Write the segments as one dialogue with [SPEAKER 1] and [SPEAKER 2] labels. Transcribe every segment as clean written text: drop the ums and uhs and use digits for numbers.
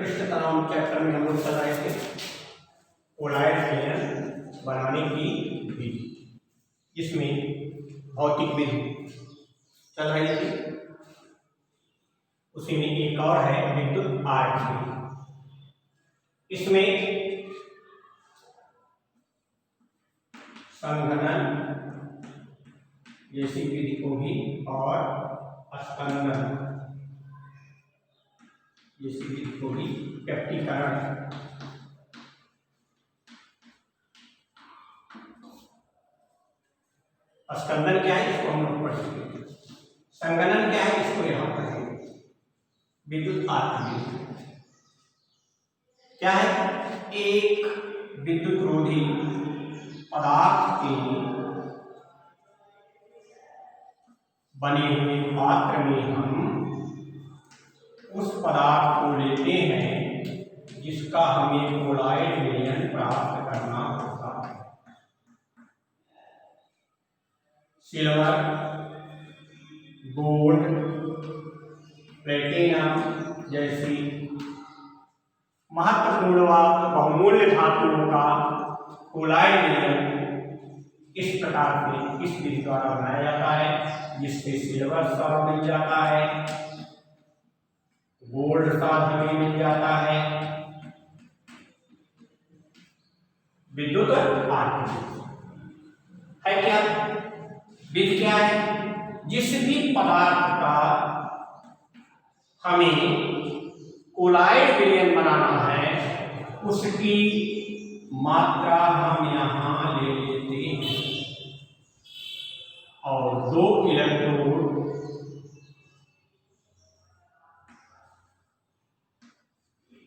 [SPEAKER 1] पृष्ठ तनाव चैप्टर में हम लोग चल रहे थे कोलॉइड विलयन बनाने की विधि, जिसमें भौतिक विधि चल रही थी। उसी में एक और है विद्युत आर्क विधि। इसमें संघनन जैसी विधि को भी और स्कंदन जैसी विधि को भी व्यक्तीकरण स्कंदन क्या है इसको हम लोग पढ़ चुके हैं। संगणन क्या है इसको यहां पढ़ेंगे। विद्युत आर्क विधि क्या है? एक विद्युत रोधी पदार्थ के बने हुए पात्र में हम उस पदार्थ को लेते हैं जिसका हमें कोलॉइड विलयन प्राप्त करना होता है। सिल्वर, गोल्ड, प्लेटिनम जैसी महत्वपूर्ण व बहुमूल्य धातुओं का कोलॉइड विलयन इस प्रकार से इस विधि द्वारा बनाया जाता है, जिससे सिल्वर साथ मिल जाता है, गोल्ड साथ हमें मिल जाता है। विद्युत आर्क है क्या? विधि क्या है? जिस भी पदार्थ का हमें कोलॉइड विलयन बनाना है उसकी मात्रा हम यहां ले लेते हैं और 2 इलेक्ट्रोड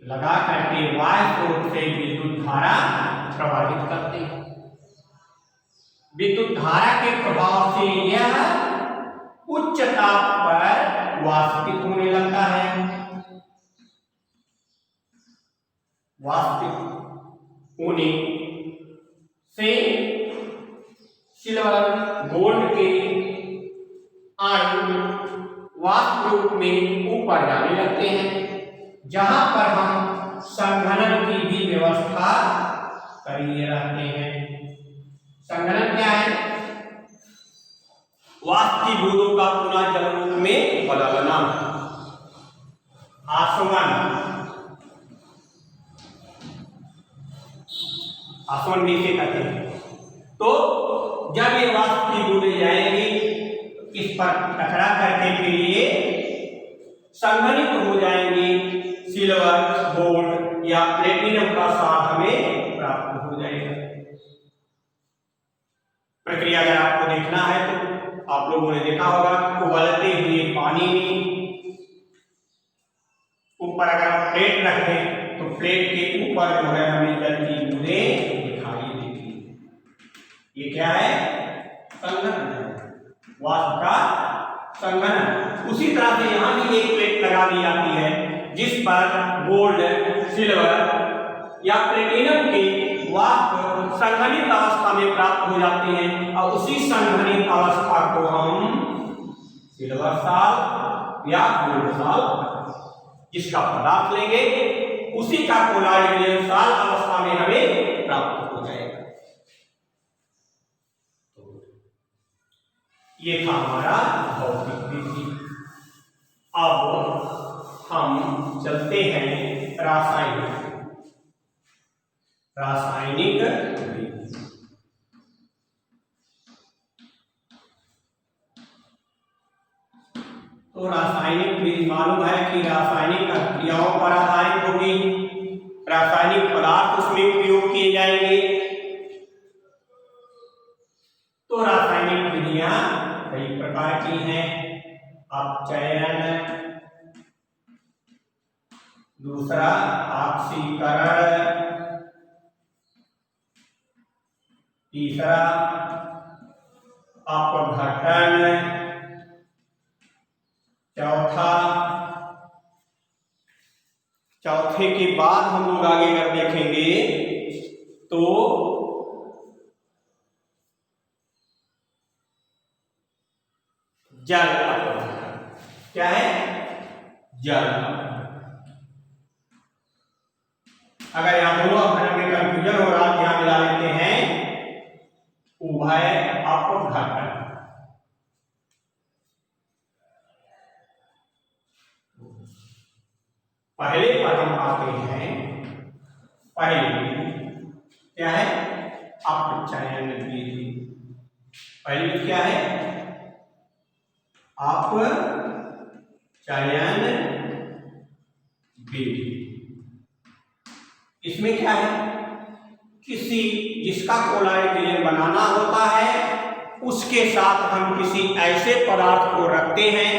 [SPEAKER 1] लगा करके बाह्य स्रोत से विद्युत धारा प्रवाहित करते हैं। विद्युत धारा के प्रभाव से यह उच्च ताप पर वाष्पित होने लगता है। वाष्पित होने से सिल्वर, गोल्ड के अणु वाष्प रूप में ऊपर जाने लगते हैं, जहां पर हम संघनन की भी व्यवस्था करिए रहते हैं। संघनन क्या है? वाष्पीभूतों का पुनः जल रूप में बदलना, आसवन भी इसे कहते हैं। तो जब ये वाष्पीभूत जाएंगे इस पर टकरा करके फिर ये संघनित हो जाएंगे, सिल्वर, गोल्ड या प्लेटिनम का साथ हमें प्राप्त हो जाएगा। प्रक्रिया अगर आपको देखना है तो आप लोगों ने देखा होगा उबलते हुए पानी में ऊपर अगर आप प्लेट रख दें तो प्लेट के ऊपर जो है हमें जल की बूंदें दिखाई देती है। ये क्या है? संघनन, वाष्प का संघनन। उसी तरह से यहां भी एक प्लेट लगा दी जाती है जिस पर गोल्ड, सिल्वर या प्लेटिनम के वाष्प संघनित अवस्था में प्राप्त हो जाते हैं और उसी संघनित अवस्था को हम सिल्वर साल्ट या गोल्ड साल्ट जिसका पदार्थ लेंगे उसी का कोलॉइड विलयन साल्ट अवस्था में हमें प्राप्त हो जाएगा। ये था हमारा भौतिक विधि। अब हम चलते हैं रासायनिक विधि। तो रासायनिक विधि मालूम है कि रासायनिक क्रियाओं पर आधारित होगी, रासायनिक पदार्थ उसमें उपयोग किए जाएंगे। तो रासायनिक विधियां कई प्रकार की हैं। अपचयन, दूसरा ऑक्सीकरण, तीसरा अपघटन, चौथे के बाद हम लोग आगे अगर देखेंगे तो जल अपघटन। क्या है? जल। अगर यहाँ दोनों अक्षर में कंफ्यूजन हो रहा है, यहाँ मिला लेते हैं उभय अपघटन। पहले पर हम आते हैं, पहली क्या है? अपचयन विधि। पहली विधि क्या है? अपचयन विधि। इसमें क्या है? किसी जिसका कोलॉइड विलयन बनाना होता है उसके साथ हम किसी ऐसे पदार्थ को रखते हैं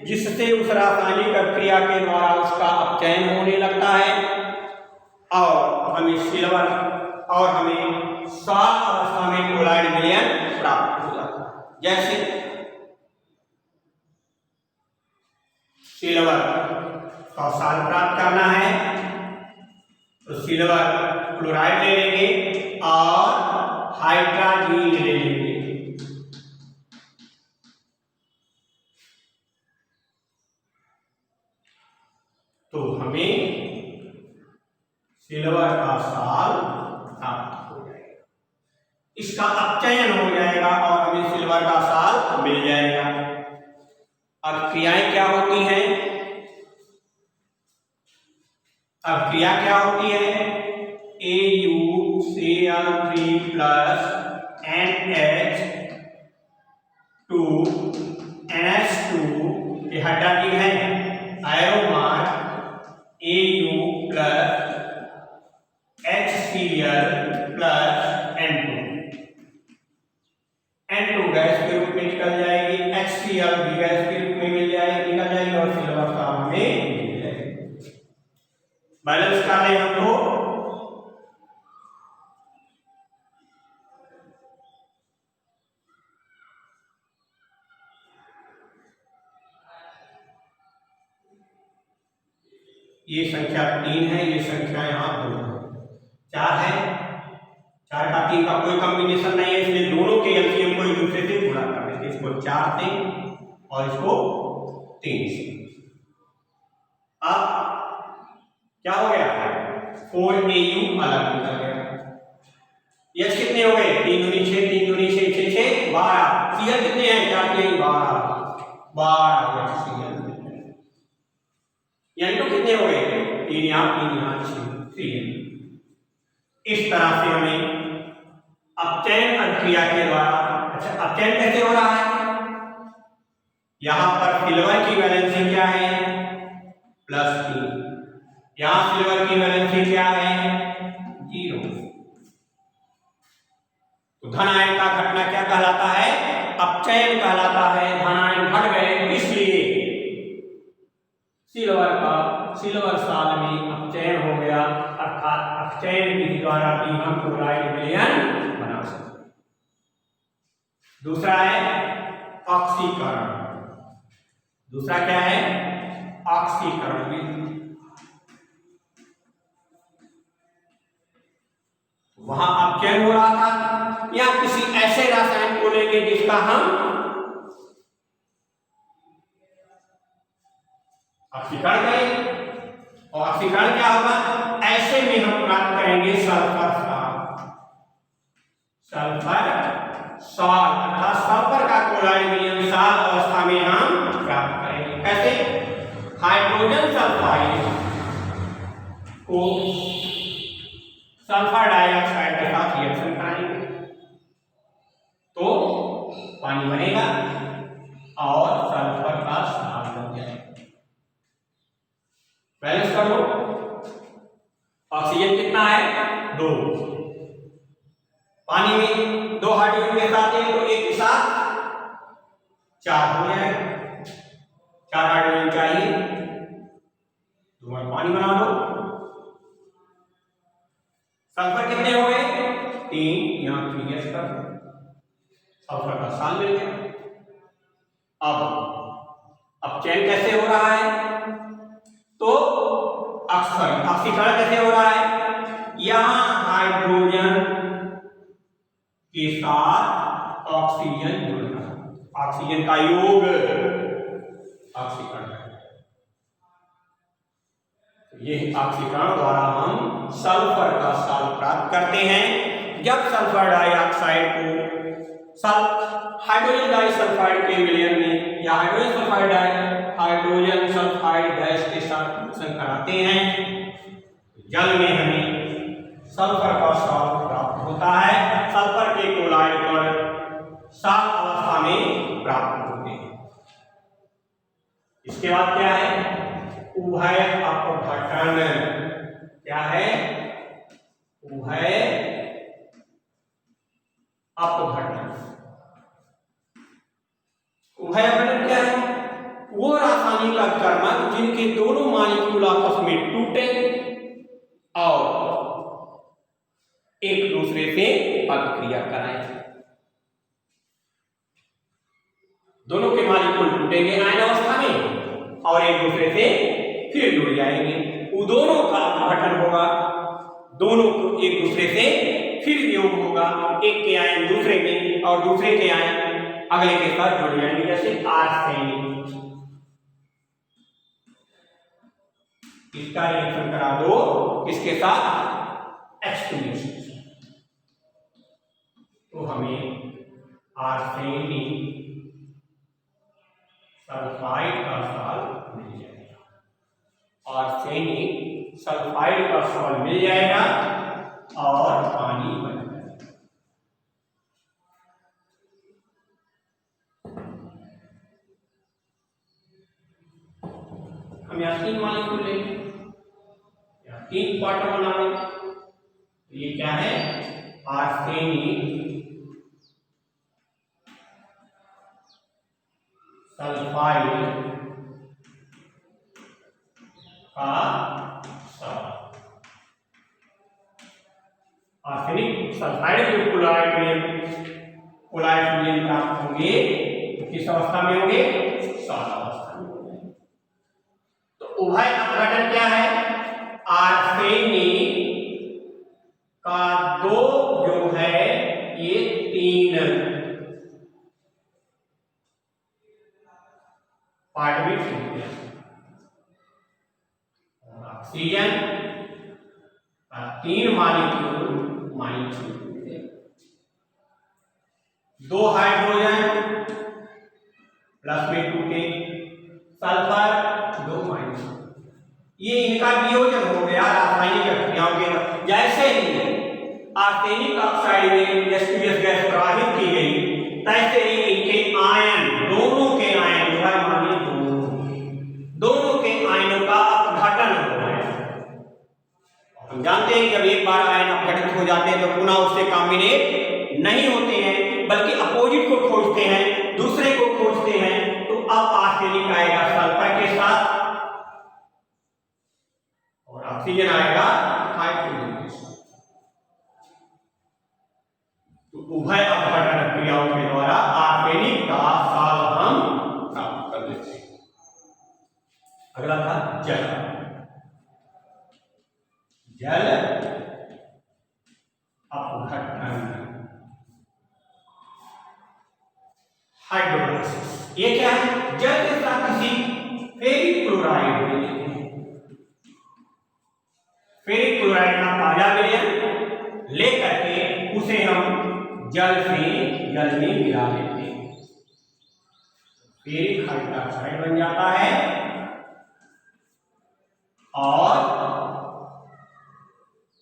[SPEAKER 1] जिससे उस रासायनिक क्रिया के द्वारा उसका अपचयन होने लगता है और हमें सिल्वर और हमें सात अवस्था में कोलॉइड विलयन प्राप्त हो जाता है। जैसे सिल्वर का साल प्राप्त करना है तो सिल्वर क्लोराइड ले लेंगे और हाइड्रोजन ले लेंगे। तो हमें सिल्वर का साल प्राप्त हो जाएगा, इसका अपचयन हो जाएगा और हमें सिल्वर का साल मिल जाएगा। अब क्रियाएं क्या होती हैं? अब क्रिया क्या होती है? AuCl3 प्लस NH2 NH2 ये हाइड्रोजन है, Aeromar Au plus HCl plus N2 gas के रूप में निकल जाएगी, HCl भी गैस के रूप में निकल जाएगी और सिल्वर का हमें मिल जाएगी। बैलेंस कर लें हम लोग। ये संख्या 3 है, ये संख्या यहाँ 2 है, 4 है। 4 का 3 का कोई कॉम्बिनेशन नहीं है, इसलिए दोनों के एलसीएम को एक दूसरे से गुणा कर देते, इसको 4 से और इसको 3 से। अब क्या हो गया? 4Au अलग निकल गया। H कितने हो गए? 3 दूनी 6, 3 दूनी 6, 6 6 12। Cl कितने हैं? 4 3 12 HCl। N2 कितने हो गए? 3 यहाँ 6। इस तरह से हमें अपचयन क्रिया के द्वारा, अच्छा अपचयन कैसे हो रहा है? यहां पर सिल्वर की वैलेंसी क्या है? +3। यहां सिल्वर की वैलेंसी क्या है? 0। तो धन आयन का घटना क्या कहलाता है? अपचयन कहलाता है। धन आयन घट गए, इसलिए सिल्वर साल में अपचयन हो गया, अर्थात अपचयन विधि द्वारा भी हम क्लोराइड विलयन बना सकते हैं। दूसरा है ऑक्सीकरण। दूसरा क्या है? ऑक्सीकरण विधि। वहां अपचयन हो रहा था, या किसी ऐसे रासायन को लेंगे जिसका हम ऑक्सीकरण करें, और ऑक्सीकरण क्या होगा? ऐसे में हम प्राप्त करेंगे सल्फर सॉल्ट अर्थात सल्फर का क्लोराइड विलयन साल अवस्था में हम प्राप्त करेंगे। कैसे? हाइड्रोजन सल्फाइड को सल्फर डाइऑक्साइड के साथ रिएक्शन कराएंगे तो पानी बनेगा और सल्फर का साल बन जाएगा। बैलेंस कर लो। ऑक्सीजन कितना है? 2। पानी में 2 हाइड्रोजन के साथ हैं तो एक के साथ 4 हो गया है। 4 हाइड्रोजन चाहिए, तुम्हारा पानी बना दो। सल्फर कितने हो गए? 3। यहां 3s कर सल्फर का साल मिल गया। अब अपचयन कैसे हो रहा है? तो ऑक्सीकरण कैसे हो रहा है? यहां हाइड्रोजन के साथ ऑक्सीजन जुड़ रहा है, ऑक्सीजन का योग ऑक्सीकरण है। ये ऑक्सीकरण द्वारा हम सल्फर का सॉल्ट प्राप्त करते हैं। जब सल्फर डाइऑक्साइड को हाइड्रोजन डाइसल्फाइड के विलयन में या हाइड्रोजन सल्फाइड गैस के साथ मिश्रण कराते हैं, जल में हमें सल्फर का सॉल्ट प्राप्त होता है। सल्फर के क्लोराइड पर सात अवस्था में प्राप्त होते हैं। इसके बाद क्या है? उभय अपघटन। क्या है? उभय अपघटन। उभय अपघटन क्या है? वो रासायनिक अभिकर्मक जिनके दोनों मॉलिक्यूल आपस में टूटे और एक दूसरे से अभिक्रिया कराएं। दोनों के मॉलिक्यूल टूटेंगे आयन अवस्था में और एक दूसरे से फिर जुड़ जाएंगे। वो दोनों का अपघटन होगा, दोनों को एक दूसरे से फिर वियोग होगा, एक के आयन दूसरे में और दूसरे के आयन अगले के साथ जुड़ जाएंगे। जैसे आर्सेनिक, इसका रिएक्शन करा दो किसके साथ? H2 तो हमें आर्सेनिक सल्फाइड का सॉल्ट मिल जाएगा। आर्सेनिक सल्फाइड का सॉल्ट मिल जाएगा और पानी बन जाएगा। हम यहाँ 3 मॉलिक्यूल लेंगे, यहाँ 3 क्वार्टर बना लेंगे। तो ये क्या है? आर्सेनिक सल्फाइड का सॉल्ट। आर्सेनिक सल्फाइड जो क्लोराइड प्राप्त होंगे किस अवस्था में होंगे? सॉल्ट अवस्था में होंगे। तो उभय अपघटन क्या है? आर्सेनिक का 2 जो है ये 3 पार्ट में छूट गया और ऑक्सीजन का 3 मॉलिक्यूल छूट गए। 2 हाइड्रोजन प्लस में टूटे, सल्फर 2 माइनस। ये इनका वियोजन हो गया रासायनिक क्रियाओं के। जैसे ही आर्सेनिक ऑक्साइड में H2S गैस प्रवाहित की गई, तैसे ही इनके आयन, दोनों के आयन दोनों के आयनों का अपघटन हो रहा है। हम जानते हैं कि जब एक बार आयन अपघटित हो जाते हैं तो पुनः उससे कॉम्बिनेट नहीं होते हैं, बल्कि अपोजिट को खोजते हैं, दूसरे को खोजते हैं। तो अब आर्सेनिक आएगा सल्फर के साथ और ऑक्सीजन आएगा हाइड्रोजन के साथ। तो उभय अपघटन क्रियाओं के द्वारा आर्सेनिक का सॉल्ट हम प्राप्त कर लेते हैं। अगला था जल। जल अपघटन, हाइड्रोलाइसिस। ये क्या है? जल के साथ किसी फेरिक क्लोराइड में लेते हैं। फेरिक क्लोराइड का ताजा विलयन लेकर के उसे हम जल में मिला लेते हैं। फेरिक हाइड्रोक्साइड बन जाता है और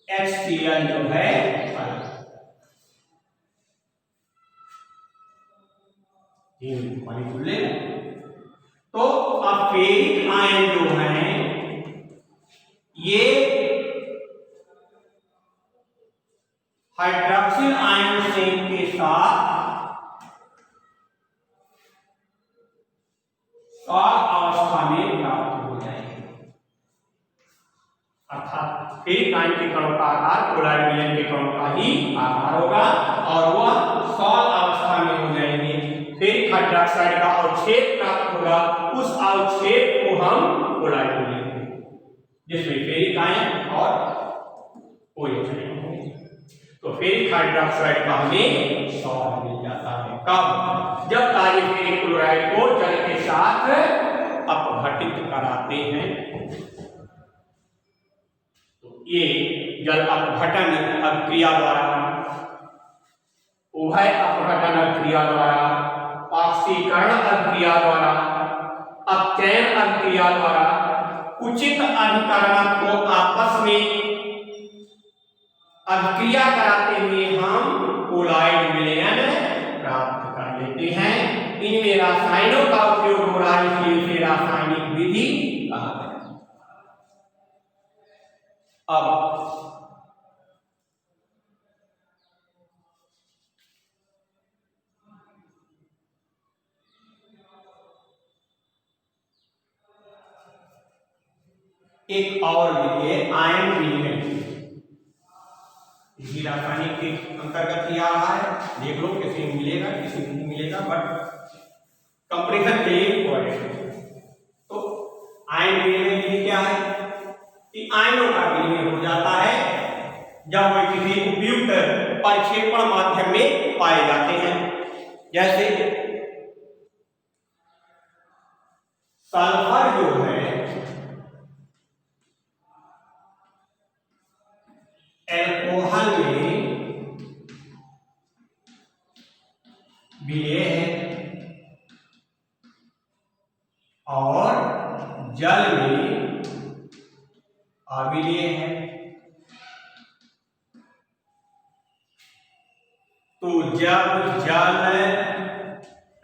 [SPEAKER 1] HCl जो है मॉलिक्यूल ले। तो अब फेरिक आयन जो है ये हाइड्रोक्सिल आयन से के साथ सॉल्ट अवस्था में प्राप्त हो जाएंगे। अर्थात फेरिक आयन के कणों का आकार क्लोराइड विलयन के कणों का ही आकार होगा और वह सॉल्ट अवस्था में हो जाएंगे। फेरिक हाइड्रोक्साइड का अवक्षेप प्राप्त होगा, उस अवक्षेप को हम क्लोराइड बोलेंगे, जिसमें फेरिक आयन और OH होंगे। तो फेरिक हाइड्रोक्साइड का हमें सॉल्ट मिल जाता है। कब? जब ताजे फेरिक क्लोराइड को जल के साथ अपघटित कराते हैं। ये जल अपघटन अभिक्रिया द्वारा, उभय अपघटन अभिक्रिया द्वारा, ऑक्सीकरण अभिक्रिया द्वारा, अपचयन अभिक्रिया द्वारा उचित अभिकरण को आपस में अभिक्रिया कराते हुए हम कोलॉइड विलयन प्राप्त कर लेते हैं। इनमें रासायनों का उपयोग हो रहा है, इसलिए इसे रासायनिक विधि कहा गया। अब एक और विधि है आयन विनिमय। इसी रासायनिक के अंतर्गत ही आ रहा है, देख लो किसी में मिलेगा किसी में नहीं मिलेगा, बट कंपैरिजन के लिए इम्पोर्टेंट है। तो आयन विनिमय विधि क्या है कि आयनों का विनिमय हो जाता है जब वे किसी उपयुक्त परिक्षेपण माध्यम में पाए जाते हैं। जैसे सल्फर जो है एल्कोहल में विलय है और जल में अविलय है। तो जब जल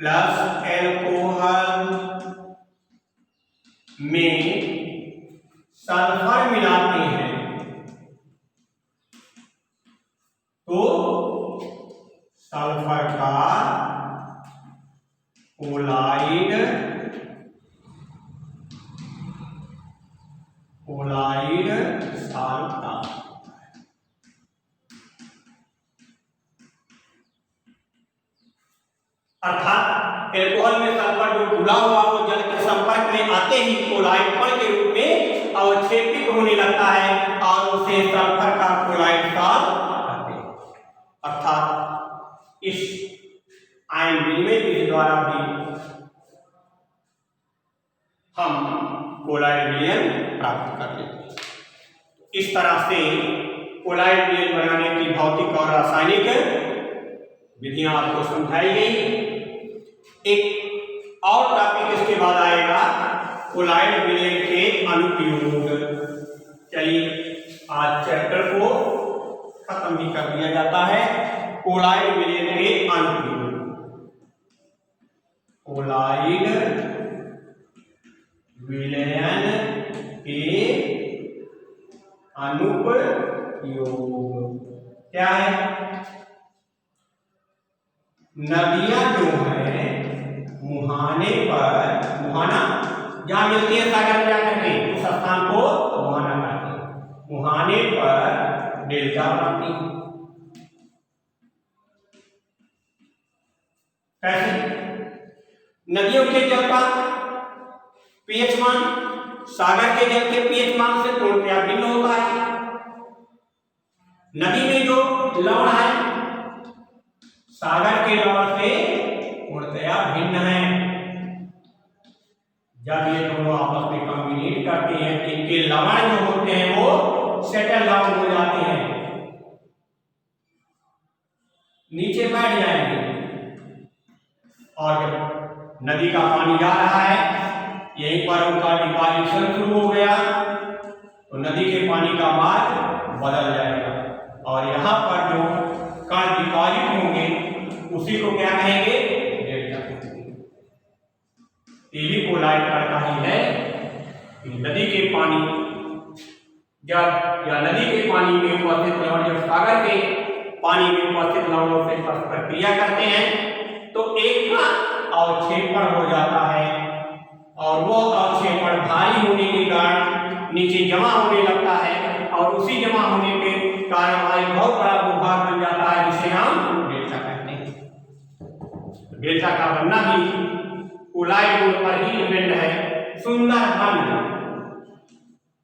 [SPEAKER 1] प्लस एल्कोहल में सल्फर मिलाते हैं तो सल्फर का कोलाइड साल्ट अर्थात एल्कोहल में सल्फर जो घुला हुआ वो जल के संपर्क में आते ही कोलाइड कण के रूप में अवक्षेपित होने लगता है और उसे सल्फर का कोलाइड साल्ट कहते हैं। अर्थात इस आयन विनिमय विधि द्वारा भी हम कोलाइड विलयन प्राप्त कर लेते हैं। इस तरह से कोलाइड विलयन बनाने की भौतिक और रासायनिक विधियां आपको समझाई गई। एक और टॉपिक इसके बाद आएगा कोलाइड विलयन के अनुप्रयोग। चलिए आज चैप्टर को खत्म भी कर दिया जाता है। कोलाइड विलयन के अनुप्रयोग, कोलाइड विलयन के अनुप्रयोग क्या है? नदियां जो है मुहाने पर, मुहाना जहां मिलती है सागर में जाकर के उस स्थान को मुहाना कहते हैं, मुहाने पर डेल्टा बनाती है। कैसे? नदियों के जल का पीएच मान सागर के जल के पीएच मान से पूर्णतया भिन्न होता है। नदी में जो लवण है सागर के लवण से पूर्णतया भिन्न है। जब ये दोनों आपस में कॉम्बिनेट करते हैं तो इनके लवण जो होते हैं वो सेटल डाउन हो जाते हैं, नीचे बैठ जाएंगे। और जब नदी का पानी जा रहा है यहीं पर उनका डिपॉजिशन शुरू हो गया तो नदी के पानी का मार्ग बदल जाएगा और यहाँ पर जो कण डिपॉजिट होंगे उसी को क्या कहेंगे? डेल्टा कहेंगे। ये भी कोलाइड कण का ही है कि नदी के पानी जब या नदी के पानी में उपस्थित लवण जब सागर के पानी में उपस्थित लवणों से परस्पर क्रिया करते हैं तो एक का अवक्षेपण हो जाता है और वो अवक्षेपण भारी होने के कारण नीचे जमा होने लगता है और उसी जमा होने के कारण हमारे बहुत बड़ा भूभाग बन जाता है जिसे हम डेल्टा कहते हैं। डेल्टा का बनना भी कोलाइड गुण पर ही डिपेंड है। सुंदर वन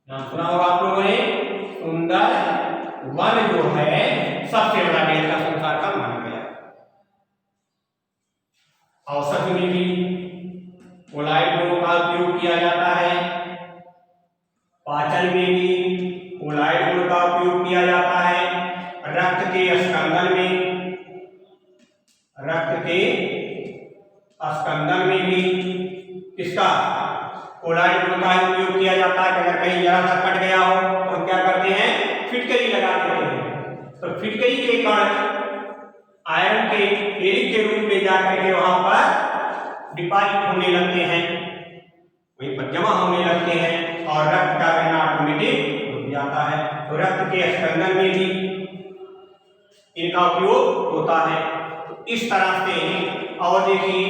[SPEAKER 1] नाम सुना होगा आप लोगों ने, सुंदर वन जो है सबसे बड़ा डेल्टा संसार का माना गया। औषध में भी कोलाइड गुणों का उपयोग किया जाता है, पाचन में भी कोलाइड गुण का उपयोग किया जाता है रक्त के स्कंदन में, रक्त के स्कंदन में भी किसका कोलाइड ग्लू का उपयोग किया जाता है। अगर कहीं जरा सा कट गया हो तो हम क्या करते हैं, फिटकरी लगा देते हैं। तो फिटकरी के कण आयरन के फेरिक के रूप में जाकर के वहां पर डिपॉजिट होने लगते हैं, वहीं पर जमा होने लगते हैं और रक्त का बहना ऑटोमेटिक रुक जाता है। तो रक्त के स्कंदन में भी इनका उपयोग होता है। तो इस तरह से और देखिए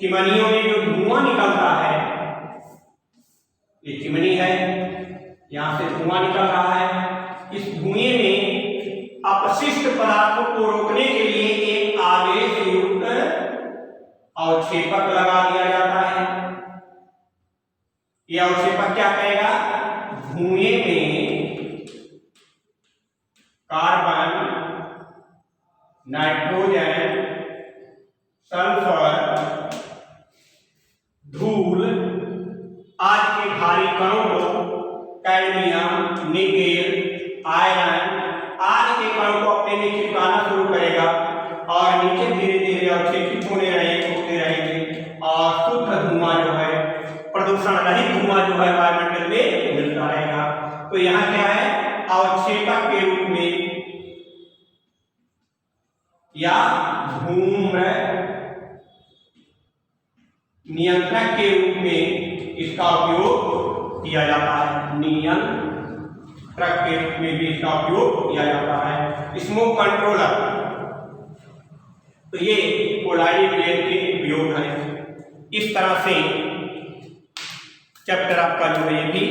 [SPEAKER 1] चिमनियों में जो धुआं निकलता है, ये चिमनी है, यहाँ से धुआं निकल रहा है। इस धुएं में अपशिष्ट पदार्थों को रोकने के लिए एक आवेश युक्त अवक्षेपक लगा दिया जाता है। यह अवक्षेपक क्या करेगा, धुएं में कार्बन, नाइट्रोजन, सल्फर, धूल आज के भारी कणों को, कैडमियम, निकेल, आयरन आदि के कणों को अपने में चिपकाना शुरू करेगा और नीचे धीरे धीरे अवक्षेपित होते रहेंगे और शुद्ध धुआं जो है, प्रदूषण रहित धुआं जो है वायुमंडल में मिलता रहेगा। तो यहाँ क्या है, अवक्षेपक के रूप में या धूम्र नियंत्रक के रूप में इसका उपयोग किया जाता है। नियंत्रक के रूप में भी इसका उपयोग किया जाता है। स्मोक कंट्रोलर, तो ये कोलाइड रिएक्ट के उपयोग है। इस तरह से चैप्टर आपका जो है ये भी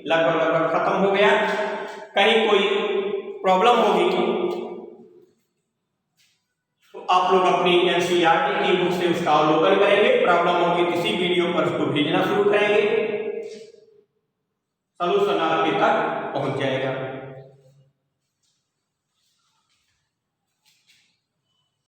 [SPEAKER 1] लगभग खत्म हो गया। कहीं कोई प्रॉब्लम होगी तो आप लोग अपनी एनसीईआरटी की बुक से उसका अवलोकन करेंगे। प्रॉब्लम होगी किसी वीडियो पर उसको भेजना शुरू करेंगे, सॉल्यूशन आपके तक पहुंच जाएगा।